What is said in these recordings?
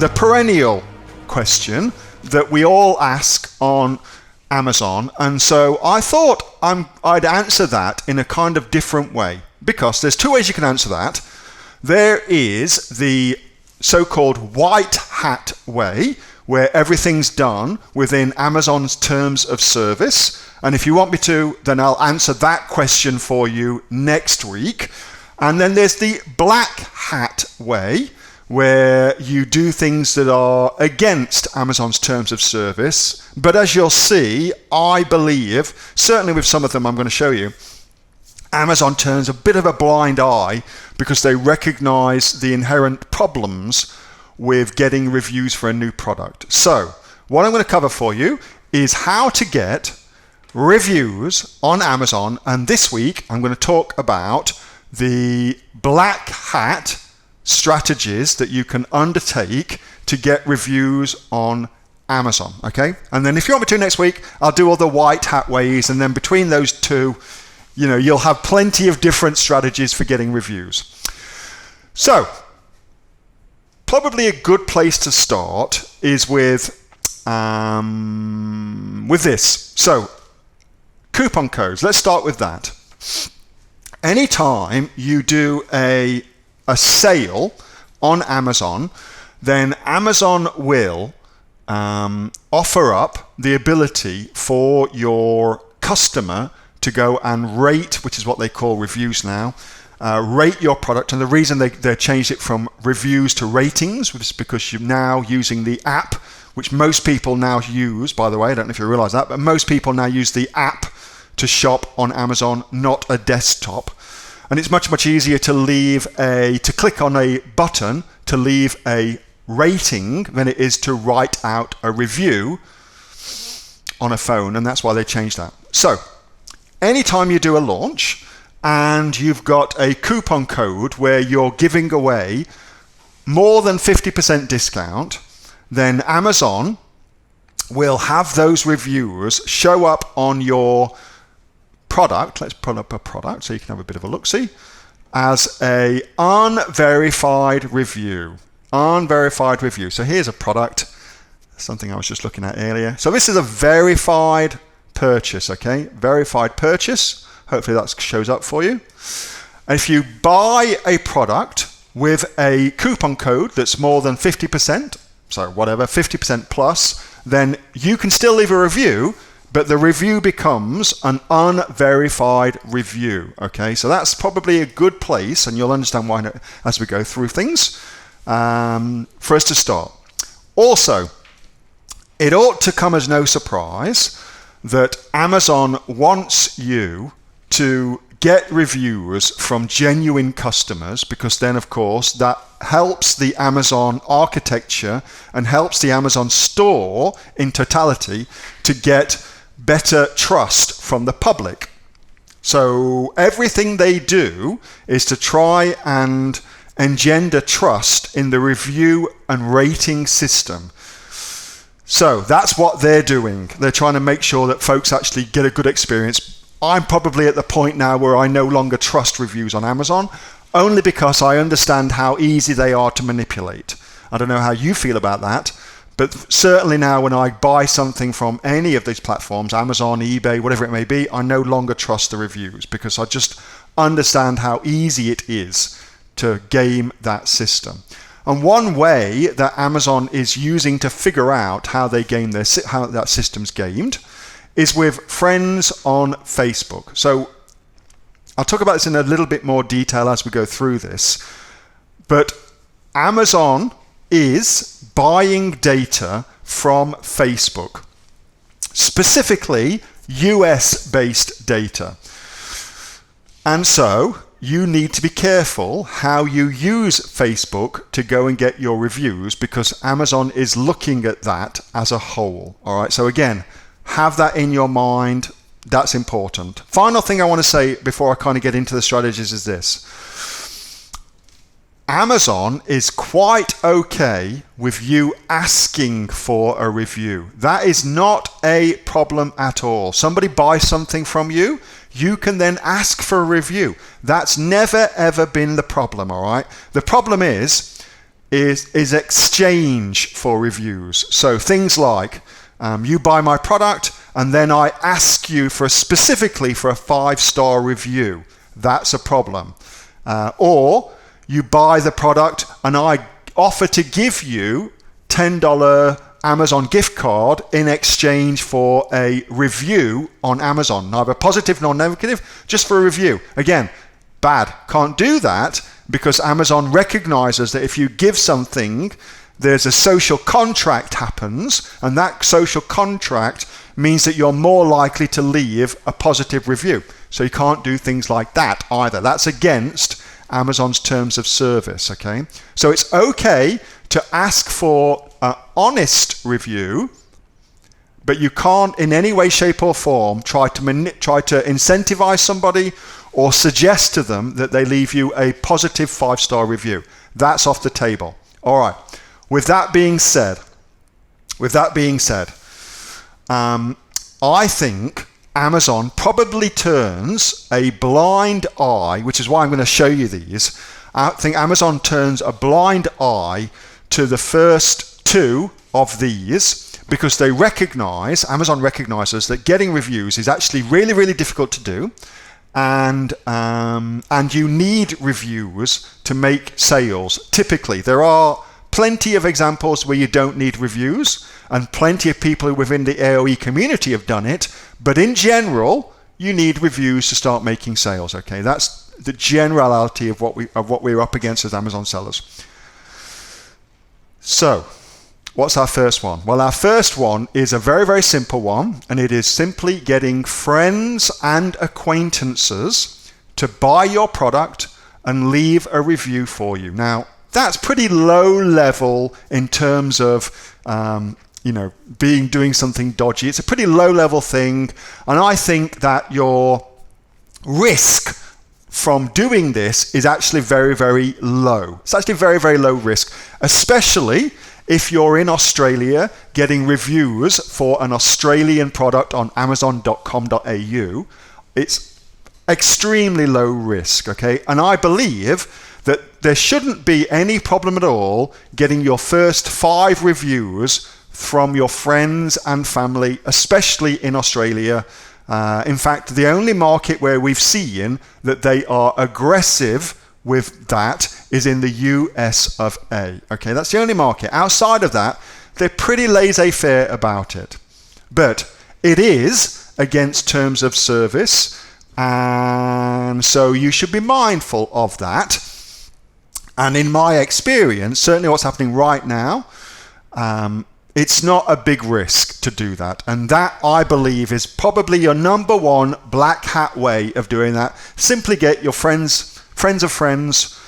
the perennial question that we all ask on Amazon, and so I thought I'd answer that in a kind of different way, because there's two ways you can answer that. There is the so-called white hat way, where everything's done within Amazon's terms of service, and if you want me to, then I'll answer that question for you next week. And then there's the black hat way, where you do things that are against Amazon's terms of service. But as you'll see, I believe, certainly with some of them I'm going to show you, Amazon turns a bit of a blind eye because they recognize the inherent problems with getting reviews for a new product. So what I'm going to cover for you is how to get reviews on Amazon, and this week I'm going to talk about the black hat strategies that you can undertake to get reviews on Amazon. Okay, and then if you want me to next week, I'll do all the white hat ways, and then between those two, you'll have plenty of different strategies for getting reviews. So probably a good place to start is with this. So coupon codes, let's start with that. Anytime you do a sale on Amazon, then Amazon will offer up the ability for your customer to go and rate, which is what they call reviews now, rate your product. And the reason they changed it from reviews to ratings was because you're now using the app, which most people now use, by the way. I don't know if you realize that, but most people now use the app to shop on Amazon, not a desktop. And it's much, much easier to click on a button to leave a rating than it is to write out a review on a phone, and that's why they changed that. So anytime you do a launch and you've got a coupon code where you're giving away more than 50% discount, then Amazon will have those reviews show up on your product. Let's pull up a product so you can have a bit of a look-see, as a unverified review. Unverified review. So here's a product, something I was just looking at earlier. So this is a verified purchase, okay? Verified purchase. Hopefully that shows up for you. And if you buy a product with a coupon code that's more than 50%, so whatever, 50% plus, then you can still leave a review, but the review becomes an unverified review, okay? So that's probably a good place, and you'll understand why as we go through things, for us to start. Also, it ought to come as no surprise that Amazon wants you to get reviews from genuine customers, because then, of course, that helps the Amazon architecture and helps the Amazon store in totality to get better trust from the public. So everything they do is to try and engender trust in the review and rating system. So that's what they're doing. They're trying to make sure that folks actually get a good experience. I'm probably at the point now where I no longer trust reviews on Amazon, only because I understand how easy they are to manipulate. I don't know how you feel about that, but certainly now when I buy something from any of these platforms, Amazon, eBay, whatever it may be, I no longer trust the reviews because I just understand how easy it is to game that system. And one way that Amazon is using to figure out how they game how that system's gamed is with friends on Facebook. So I'll talk about this in a little bit more detail as we go through this. But Amazon is buying data from Facebook, specifically US-based data. And so you need to be careful how you use Facebook to go and get your reviews, because Amazon is looking at that as a whole. All right, so again, have that in your mind. That's important. Final thing I want to say before I kind of get into the strategies is this. Amazon is quite okay with you asking for a review. That is not a problem at all. Somebody buys something from you, you can then ask for a review. That's never ever been the problem, all right? The problem is is exchange for reviews. So things like you buy my product and then I ask you specifically for a 5-star review. That's a problem. Or you buy the product and I offer to give you $10 Amazon gift card in exchange for a review on Amazon. Neither positive nor negative, just for a review. Again, bad. Can't do that because Amazon recognizes that if you give something, there's a social contract happens, and that social contract means that you're more likely to leave a positive review. So you can't do things like that either. That's against Amazon's terms of service, okay? So it's okay to ask for an honest review, but you can't in any way, shape or form try to incentivize somebody or suggest to them that they leave you a positive 5-star review. That's off the table. All right. With that being said, I think Amazon probably turns a blind eye, which is why I'm going to show you these. I think Amazon turns a blind eye to the first 2 of these because Amazon recognizes that getting reviews is actually really, really difficult to do. And you need reviews to make sales. Typically, there are plenty of examples where you don't need reviews, and plenty of people within the AOE community have done it. But in general, you need reviews to start making sales. Okay, that's the generality of what we're up against as Amazon sellers. So, what's our first one? Well, our first one is a very, very simple one, and it is simply getting friends and acquaintances to buy your product and leave a review for you. Now, that's pretty low level in terms of doing something dodgy. It's a pretty low level thing, and I think that your risk from doing this is actually very, very low. It's actually very, very low risk, especially if you're in Australia getting reviews for an Australian product on amazon.com.au. It's extremely low risk, okay? And I believe that there shouldn't be any problem at all getting your first 5 reviews from your friends and family, especially in Australia. In fact, the only market where we've seen that they are aggressive with that is in the US of A. Okay, that's the only market. Outside of that, they're pretty laissez-faire about it. But it is against terms of service, and so you should be mindful of that. And in my experience, certainly what's happening right now, it's not a big risk to do that. And that, I believe, is probably your number one black hat way of doing that. Simply get your friends of friends,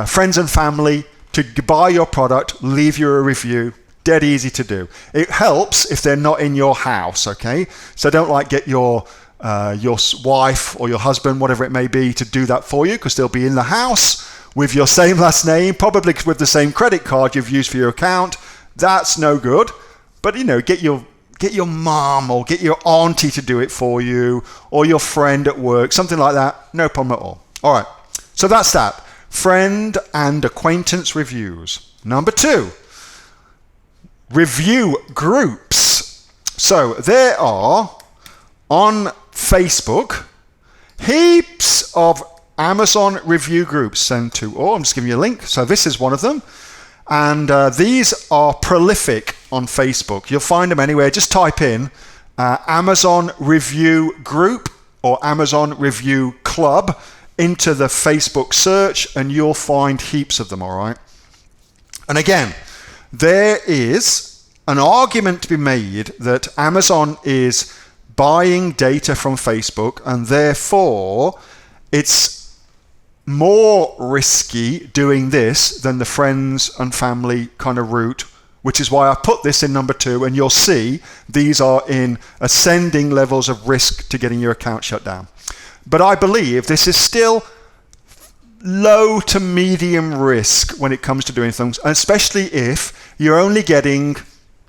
friends and family to buy your product, leave you a review. Dead easy to do. It helps if they're not in your house, okay? So don't get your wife or your husband, whatever it may be, to do that for you, because they'll be in the house with your same last name, probably with the same credit card you've used for your account. That's no good. But get your mom or get your auntie to do it for you, or your friend at work, something like that. No problem at all. All right. So that's that. Friend and acquaintance reviews. Number 2, review groups. So there are on Facebook heaps of Amazon review groups sent to, I'm just giving you a link. So this is one of them. And these are prolific on Facebook. You'll find them anywhere. Just type in Amazon Review Group or Amazon Review Club into the Facebook search, and you'll find heaps of them, all right? And again, there is an argument to be made that Amazon is buying data from Facebook, and therefore it's more risky doing this than the friends and family kind of route, which is why I put this in number 2, and you'll see these are in ascending levels of risk to getting your account shut down. But I believe this is still low to medium risk when it comes to doing things, especially if you're only getting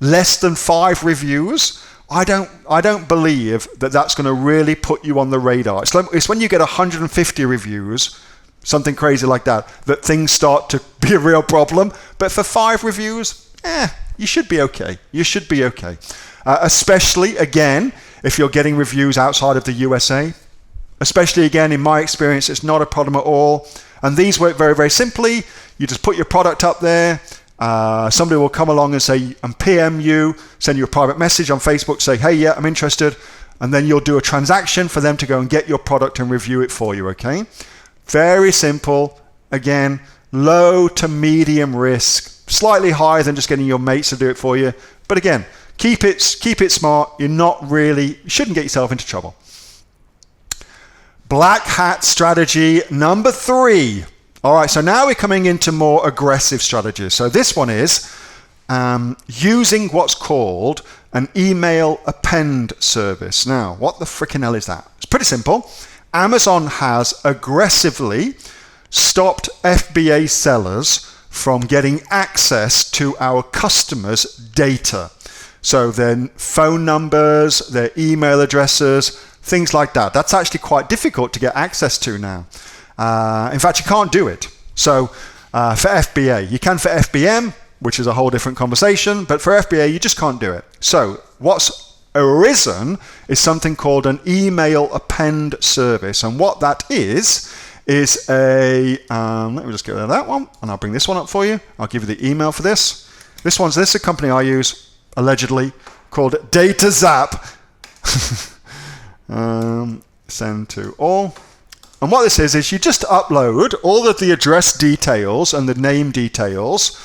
less than 5 reviews. I don't believe that that's going to really put you on the radar. It's when you get 150 reviews, something crazy like that, that things start to be a real problem. But for 5 reviews, you should be okay. You should be okay. Especially, again, if you're getting reviews outside of the USA. Especially, again, in my experience, it's not a problem at all. And these work very, very simply. You just put your product up there. Somebody will come along and say, and PM you, send you a private message on Facebook, say, hey, yeah, I'm interested. And then you'll do a transaction for them to go and get your product and review it for you, okay? Very simple. Again, low to medium risk, slightly higher than just getting your mates to do it for you. But again, keep it smart. You shouldn't get yourself into trouble. Black hat strategy number 3. All right, so now we're coming into more aggressive strategies. So this one is using what's called an email append service. Now, what the frickin' hell is that? It's pretty simple. Amazon has aggressively stopped FBA sellers from getting access to our customers' data. So their phone numbers, their email addresses, things like that. That's actually quite difficult to get access to now. In fact, you can't do it. So for FBA, you can for FBM, which is a whole different conversation, but for FBA, you just can't do it. So what's arisen is something called an email append service. And what that is a, let me just get rid of that one, and I'll bring this one up for you. I'll give you the email for this. This is a company I use, allegedly, called DataZap. Send to all. And what this is you just upload all of the address details and the name details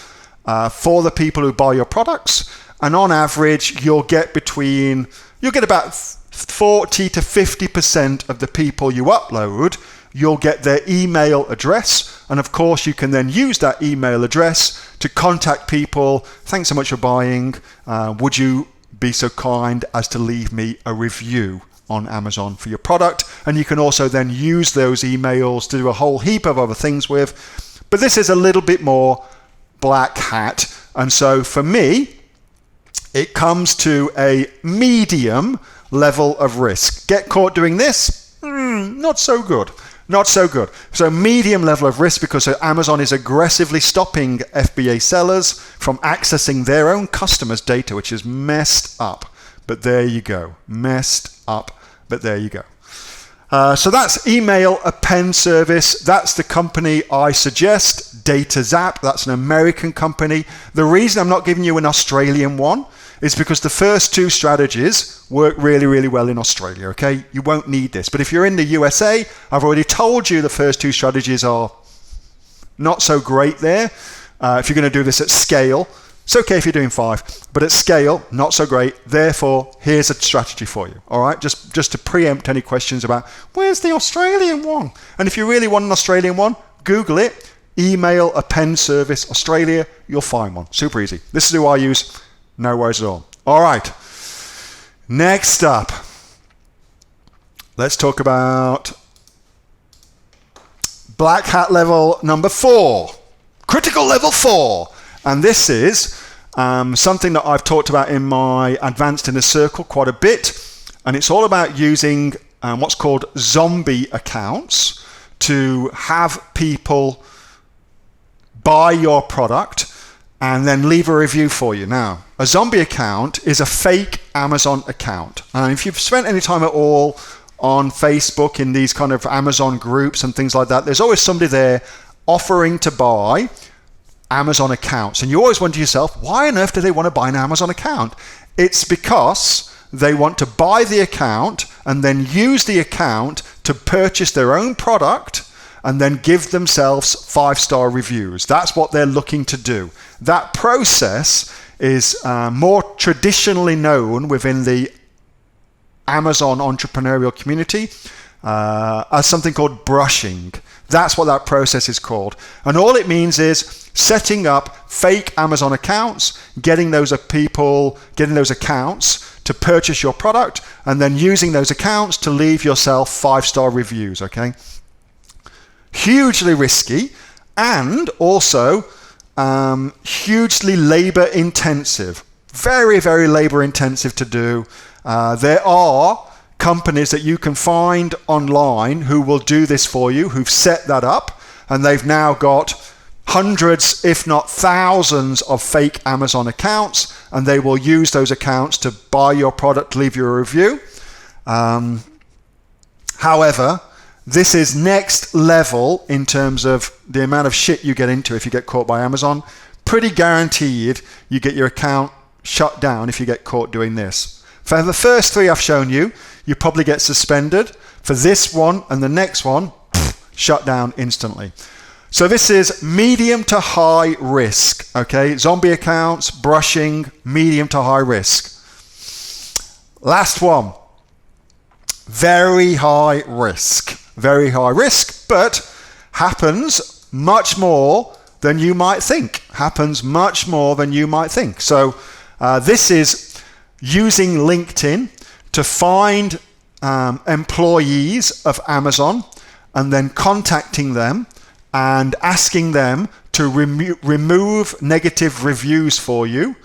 for the people who buy your products. And on average, you'll get about 40 to 50% of the people you upload, you'll get their email address. And of course, you can then use that email address to contact people. Thanks so much for buying. Would you be so kind as to leave me a review on Amazon for your product? And you can also then use those emails to do a whole heap of other things with. But this is a little bit more black hat. And so for me, it comes to a medium level of risk. Get caught doing this? Not so good. Not so good. So medium level of risk, because Amazon is aggressively stopping FBA sellers from accessing their own customers' data, which is messed up. But there you go. Messed up, but there you go. So that's email append service. That's the company I suggest, DataZap. That's an American company. The reason I'm not giving you an Australian one is because the first 2 strategies work really, really well in Australia, okay? You won't need this. But if you're in the USA, I've already told you the first 2 strategies are not so great there. If you're going to do this at scale, it's okay if you're doing 5, but at scale, not so great. Therefore, here's a strategy for you, all right? Just to preempt any questions about, where's the Australian one? And if you really want an Australian one, Google it, email append service Australia, you'll find one. Super easy. This is who I use. No worries at all. All right. Next up, let's talk about black hat level number 4, critical level 4. And this is something that I've talked about in my Advanced Inner Circle quite a bit. And it's all about using what's called zombie accounts to have people buy your product and then leave a review for you. Now, a zombie account is a fake Amazon account. And if you've spent any time at all on Facebook in these kind of Amazon groups and things like that, there's always somebody there offering to buy Amazon accounts. And you always wonder to yourself, why on earth do they want to buy an Amazon account? It's because they want to buy the account and then use the account to purchase their own product and then give themselves 5-star reviews. That's what they're looking to do. That process is more traditionally known within the Amazon entrepreneurial community as something called brushing. That's what that process is called. And all it means is setting up fake Amazon accounts, getting those accounts to purchase your product, and then using those accounts to leave yourself 5-star reviews, okay? Hugely risky, and also hugely labor intensive. Very, very labor intensive to do. There are companies that you can find online who will do this for you, who've set that up. and they've now got hundreds, if not thousands, of fake Amazon accounts, and they will use those accounts to buy your product, leave you a review. However, this is next level in terms of the amount of shit you get into if you get caught by Amazon. Pretty guaranteed you get your account shut down if you get caught doing this. For the first 3 I've shown you, you probably get suspended. For this one and the next one, shut down instantly. So this is medium to high risk, okay? Zombie accounts, brushing, medium to high risk. Last one, very high risk. Very high risk, but happens much more than you might think. Happens much more than you might think. So this is using LinkedIn to find employees of Amazon and then contacting them and asking them to remove negative reviews for you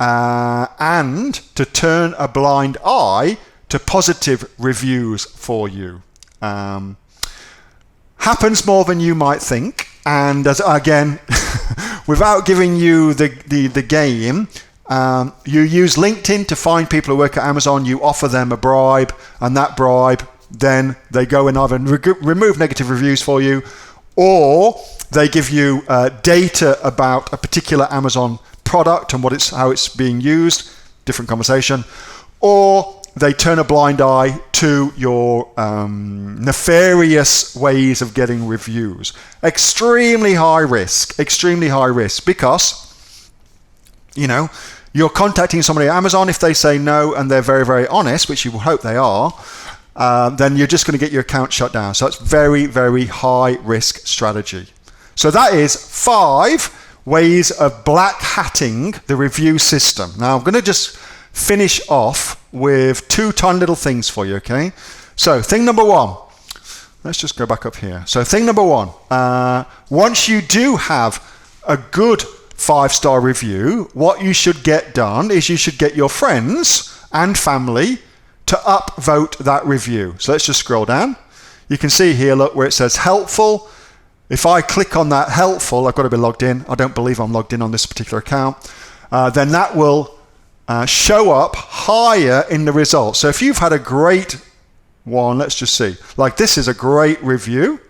and to turn a blind eye to positive reviews for you. Happens more than you might think, and as again, without giving you the game, you use LinkedIn to find people who work at Amazon. You offer them a bribe, and that bribe, then they go and either remove negative reviews for you, or they give you data about a particular Amazon product and how it's being used. Different conversation. Or they turn a blind eye to your nefarious ways of getting reviews. Extremely high risk, because, you're contacting somebody at Amazon. If they say no and they're very, very honest, which you will hope they are, then you're just going to get your account shut down. So it's very, very high risk strategy. So that is 5 ways of black hatting the review system. Now I'm going to just finish off with 2 tiny little things for you, okay? So thing number 1, let's just go back up here. So thing number 1, once you do have a good 5-star review, what you should get done is you should get your friends and family to upvote that review. So let's just scroll down. You can see here, look, where it says helpful. If I click on that helpful, I've got to be logged in. I don't believe I'm logged in on this particular account. Then that will show up higher in the results. So if you've had a great one, let's just see. Like this is a great review.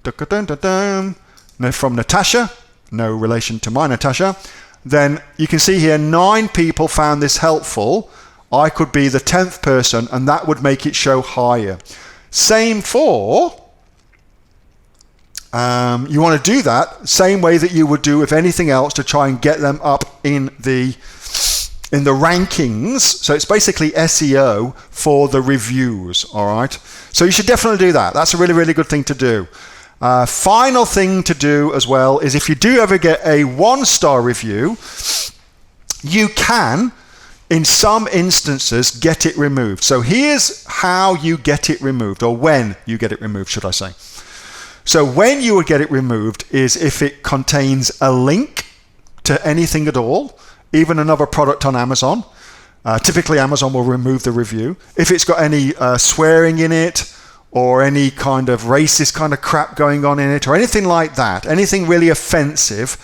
From Natasha. No relation to my Natasha. Then you can see here 9 people found this helpful. I could be the 10th person, and that would make it show higher. Same for, you want to do that same way that you would do with anything else to try and get them up in the rankings. So it's basically SEO for the reviews, all right? So you should definitely do that. That's a really, really good thing to do. Final thing to do as well is if you do ever get a 1-star review, you can, in some instances, get it removed. So here's how you get it removed, or when you get it removed, should I say. So when you would get it removed is if it contains a link to anything at all, even another product on Amazon. Typically Amazon will remove the review. If it's got any swearing in it, or any kind of racist kind of crap going on in it, or anything like that, anything really offensive,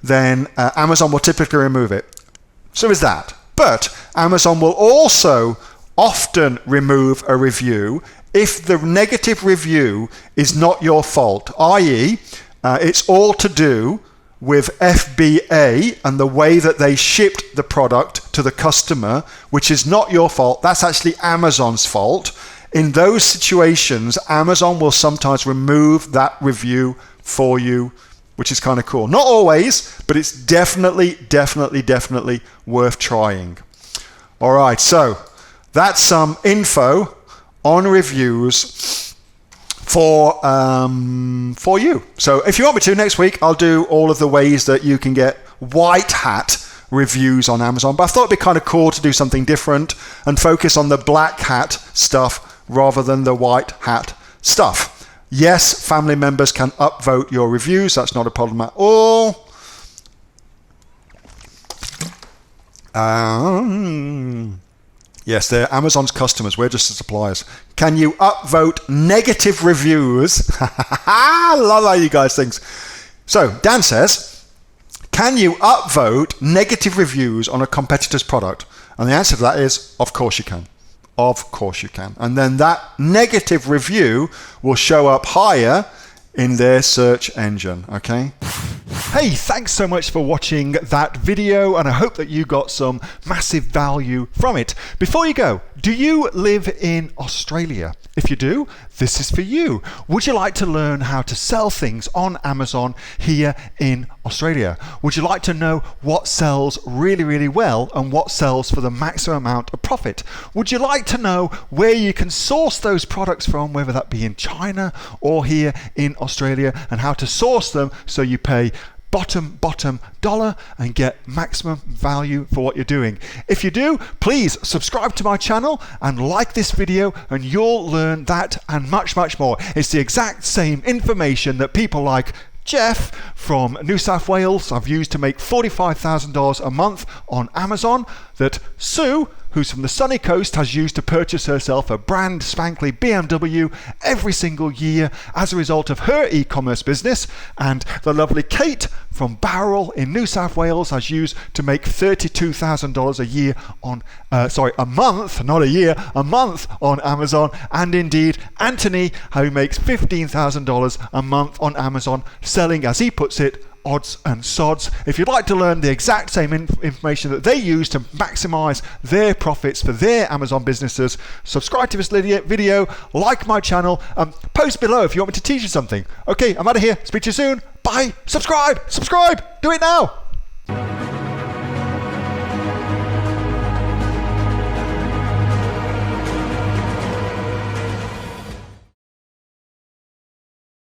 then Amazon will typically remove it. So is that. But Amazon will also often remove a review if the negative review is not your fault, i.e., it's all to do with FBA and the way that they shipped the product to the customer, which is not your fault. That's actually Amazon's fault. In those situations, Amazon will sometimes remove that review for you, which is kind of cool. Not always, but it's definitely worth trying. All right, so that's some info on reviews for you. So if you want me to, next week I'll do all of the ways that you can get white hat reviews on Amazon. But I thought it'd be kind of cool to do something different and focus on the black hat stuff rather than the white hat stuff. Yes, family members can upvote your reviews. That's not a problem at all. Yes, they're Amazon's customers. We're just the suppliers. Can you upvote negative reviews? I love how you guys think. So Dan says, can you upvote negative reviews on a competitor's product? And the answer to that is, of course you can. Of course you can. And then that negative review will show up higher in their search engine, okay? Hey, thanks so much for watching that video, and I hope that you got some massive value from it. Before you go, do you live in Australia? If you do, this is for you. Would you like to learn how to sell things on Amazon here in Australia? Would you like to know what sells really, really well and what sells for the maximum amount of profit? Would you like to know where you can source those products from, whether that be in China or here in Australia, and how to source them so you pay bottom dollar and get maximum value for what you're doing? If you do, please subscribe to my channel and like this video, and you'll learn that and much more. It's the exact same information that people like Jeff from New South Wales have used to make $45,000 a month on Amazon, that Sue, who's from the sunny coast, has used to purchase herself a brand spankly BMW every single year as a result of her e-commerce business, and the lovely Kate from Bowral in New South Wales has used to make $32,000 a year on, a month, not a year, a month on Amazon, and indeed Anthony, who makes $15,000 a month on Amazon, selling, as he puts it, odds and sods. If you'd like to learn the exact same information that they use to maximize their profits for their Amazon businesses, subscribe to this video, like my channel, post below if you want me to teach you something. Okay, I'm out of here. Speak to you soon. Bye. Subscribe. Do it now.